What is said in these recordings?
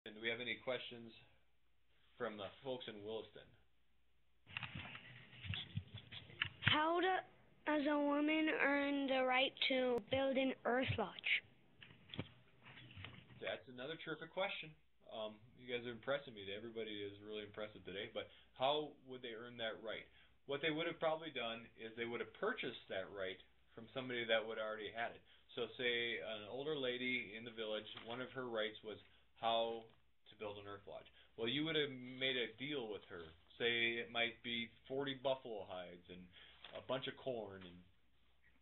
And do we have any questions from the folks in Williston? How does a woman earn the right to build an earth lodge? That's another terrific question. You guys are impressing me. Everybody is really impressive today. But how would they earn that right? What they would have probably done is they would have purchased that right from somebody that would already had it. So say an older lady in the village, one of her rights was how to build an earth lodge. Well, you would have made a deal with her. Say it might be 40 buffalo hides and a bunch of corn and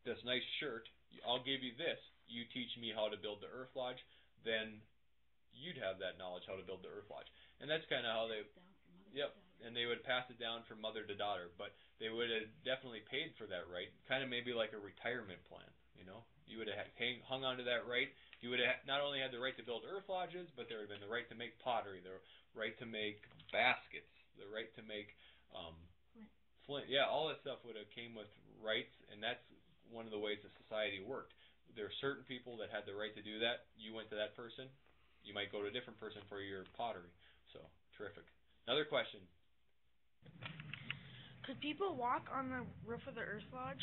this nice shirt. I'll give you this. You teach me how to build the earth lodge, then you'd have that knowledge how to build the earth lodge. And that's kind of how they, and they would pass it down from mother to daughter. But they would have definitely paid for that right, kind of maybe like a retirement plan, you know. You would have hung on to that right. You would have not only had the right to build earth lodges, but there would have been the right to make pottery, the right to make baskets, the right to make flint. Yeah, all that stuff would have came with rights, and that's one of the ways the society worked. There are certain people that had the right to do that. You went to that person. You might go to a different person for your pottery. So, terrific. Another question. Could people walk on the roof of the earth lodge?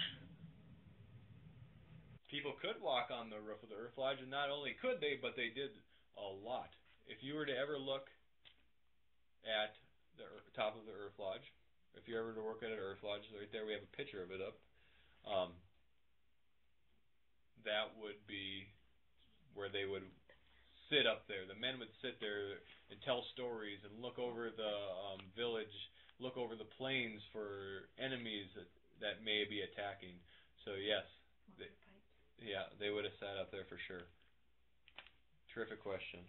People could walk on the roof of the earth lodge, and not only could they, but they did a lot. If you were to ever look at the top of the earth lodge, if you ever to work at an earth lodge, right there we have a picture of it up. That would be where they would sit up there. The men would sit there and tell stories and look over the village, look over the plains for enemies that may be attacking. So yes, they would have sat up there for sure. Terrific question.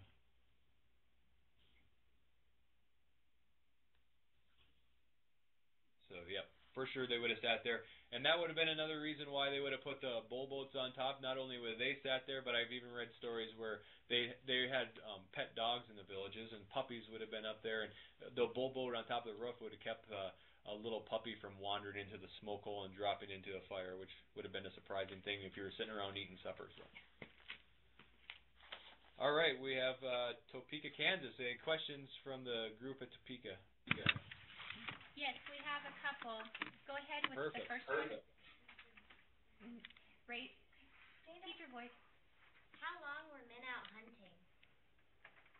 So, yep, for sure they would have sat there. And that would have been another reason why they would have put the bull boats on top. Not only would they sat there, but I've even read stories where they had pet dogs in the villages, and puppies would have been up there. And the bull boat on top of the roof would have kept a little puppy from wandering into the smoke hole and dropping into a fire, which would have been a surprising thing if you were sitting around eating supper. So. All right, we have Topeka, Kansas. Any questions from the group at Topeka? Yeah. Yes, we have a couple. Go ahead with the first one. Right. Keep your voice. How long were men out hunting?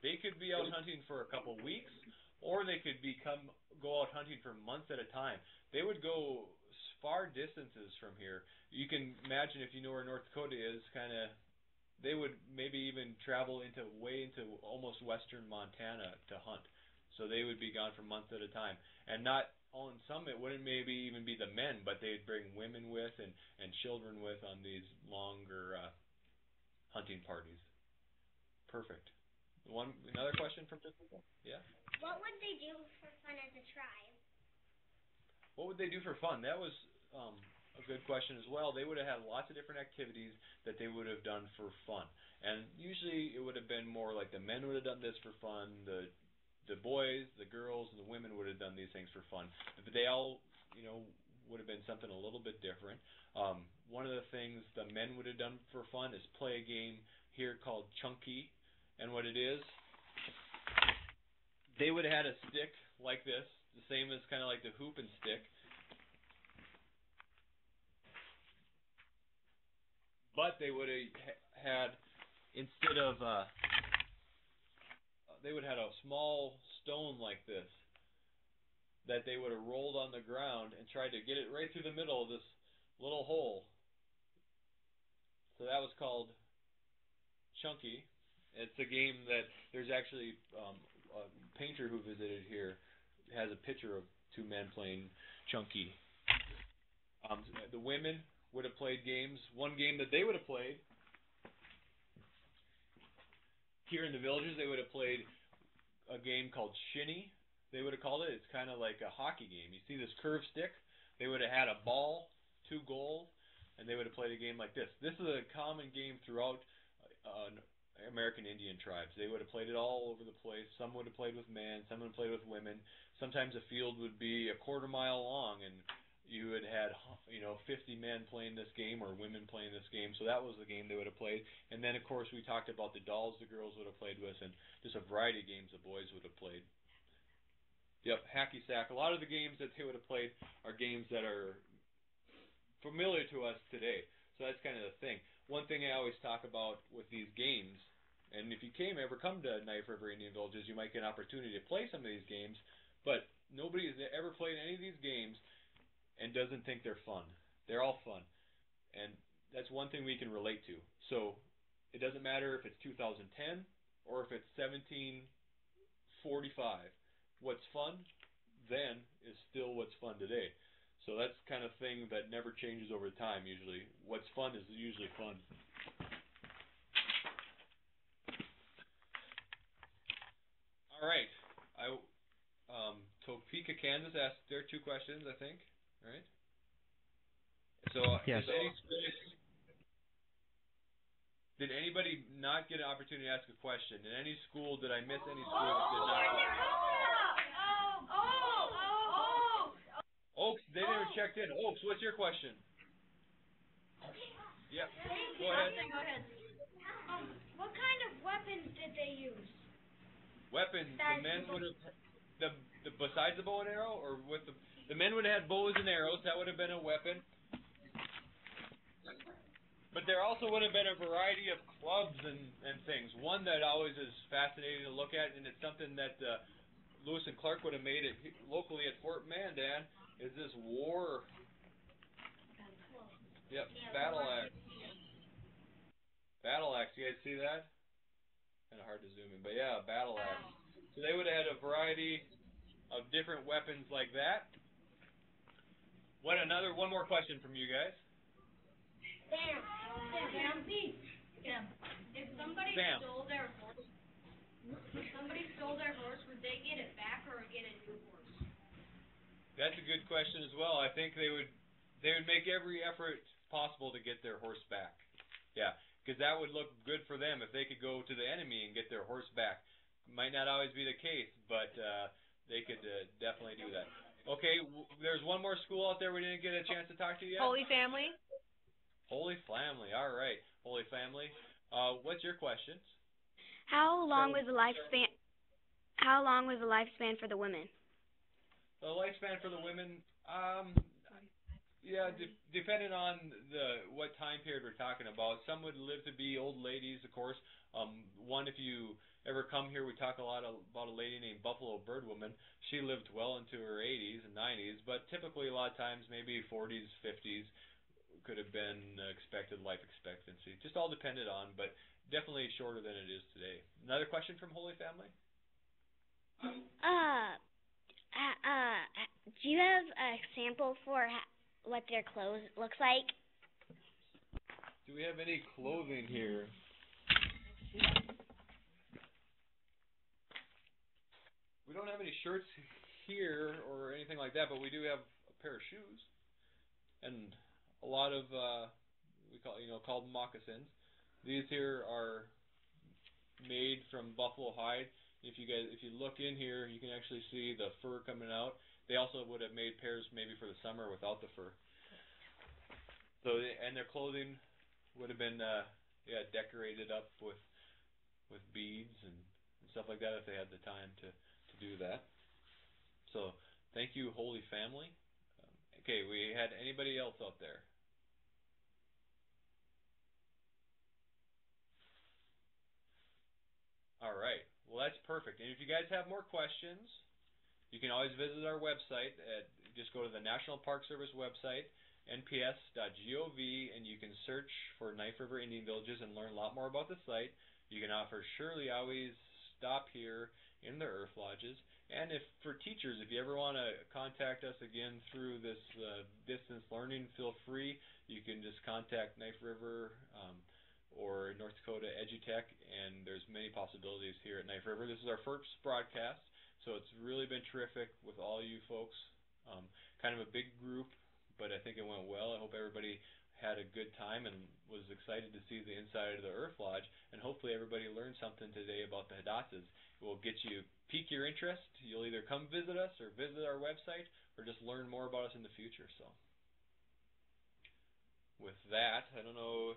They could be out hunting for a couple weeks, or they could go out hunting for months at a time. They would go far distances from here. You can imagine, if you know where North Dakota is, they would maybe even travel way into almost western Montana to hunt. So they would be gone for months at a time. And not on some, it wouldn't maybe even be the men, but they'd bring women with and children with on these longer hunting parties. Perfect. Another question from people? Yeah? What would they do for fun as a tribe? What would they do for fun? That was a good question as well. They would have had lots of different activities that they would have done for fun. And usually it would have been more like the men would have done this for fun, the boys, the girls, and the women would have done these things for fun. But they all, would have been something a little bit different. One of the things the men would have done for fun is play a game here called Chunky. And what it is, they would have had a stick like this, the same as kind of like the hoop and stick. But they would have had, instead of they would have had a small stone like this that they would have rolled on the ground and tried to get it right through the middle of this little hole. So that was called Chunky. It's a game that there's actually a painter who visited here has a picture of two men playing Chunky. The women would have played games. One game that they would have played here in the villages, they would have played a game called Shinny, they would have called it. It's kind of like a hockey game. You see this curved stick? They would have had a ball, 2 goals, and they would have played a game like this. This is a common game throughout American Indian tribes. They would have played it all over the place. Some would have played with men, some would have played with women. Sometimes a field would be a quarter mile long, and you had had 50 men playing this game or women playing this game, so that was the game they would have played. And then of course we talked about the dolls the girls would have played with, and just a variety of games the boys would have played. Yep, hacky sack. A lot of the games that they would have played are games that are familiar to us today. So that's kind of the thing. One thing I always talk about with these games, and if you ever come to Knife River Indian Villages, you might get an opportunity to play some of these games, but nobody has ever played any of these games and doesn't think they're fun. They're all fun. And that's one thing we can relate to. So it doesn't matter if it's 2010 or if it's 1745. What's fun then is still what's fun today. So that's kind of thing that never changes over time usually. What's fun is usually fun. All right. Topeka, Kansas asked their 2 questions, I think. Right? So yes. Did anybody not get an opportunity to ask a question? In any school, did I miss any school that did not? Oaks, they never checked in. Oaks, what's your question? Yep. Go ahead. What kind of weapons did they use? Weapons. The men would have the besides the bow and arrow, or with the men would have had bows and arrows. That would have been a weapon. But there also would have been a variety of clubs and things. One that always is fascinating to look at, and it's something that Lewis and Clark would have made it locally at Fort Mandan, is this war. Yep, battle axe. Battle axe. You guys see that? Kind of hard to zoom in, but yeah, battle axe. So they would have had a variety of different weapons like that. One more question from you guys. Sam. If somebody stole their horse, would they get it back or get a new horse? That's a good question as well. I think they would make every effort possible to get their horse back. Yeah, because that would look good for them if they could go to the enemy and get their horse back. Might not always be the case, but they could definitely do that. Okay, there's one more school out there we didn't get a chance to talk to yet. Holy Family. Holy Family. All right, Holy Family. What's your question? How long was the lifespan? How long was the lifespan for the women? The lifespan for the women, depending on what time period we're talking about. Some would live to be old ladies, of course. One, if you ever come here, we talk a lot about a lady named Buffalo Bird Woman. She lived well into her 80s and 90s, but typically a lot of times maybe 40s, 50s could have been expected life expectancy. Just all depended on, but definitely shorter than it is today. Another question from Holy Family? Do you have a sample for what their clothes looks like? Do we have any clothing here? We don't have any shirts here or anything like that, but we do have a pair of shoes and a lot of called moccasins. These here are made from buffalo hide. If you look in here, you can actually see the fur coming out. They also would have made pairs maybe for the summer without the fur. So and their clothing would have been decorated up with beads and stuff like that if they had the time to do that. So thank you, Holy Family. Okay, we had anybody else out there? All right. Well, that's perfect. And if you guys have more questions, you can always visit our website. Just go to the National Park Service website, nps.gov, and you can search for Knife River Indian Villages and learn a lot more about the site. You can surely always stop here in the Earth Lodges. And for teachers, if you ever want to contact us again through this distance learning, feel free. You can just contact Knife River or North Dakota EduTech, and there's many possibilities here at Knife River. This is our first broadcast, so it's really been terrific with all you folks. Kind of a big group, but I think it went well. I hope everybody had a good time and was excited to see the inside of the Earth Lodge, and hopefully everybody learned something today about the Hadassahs. will get you, pique your interest. You'll either come visit us or visit our website or just learn more about us in the future. So with that, I don't know.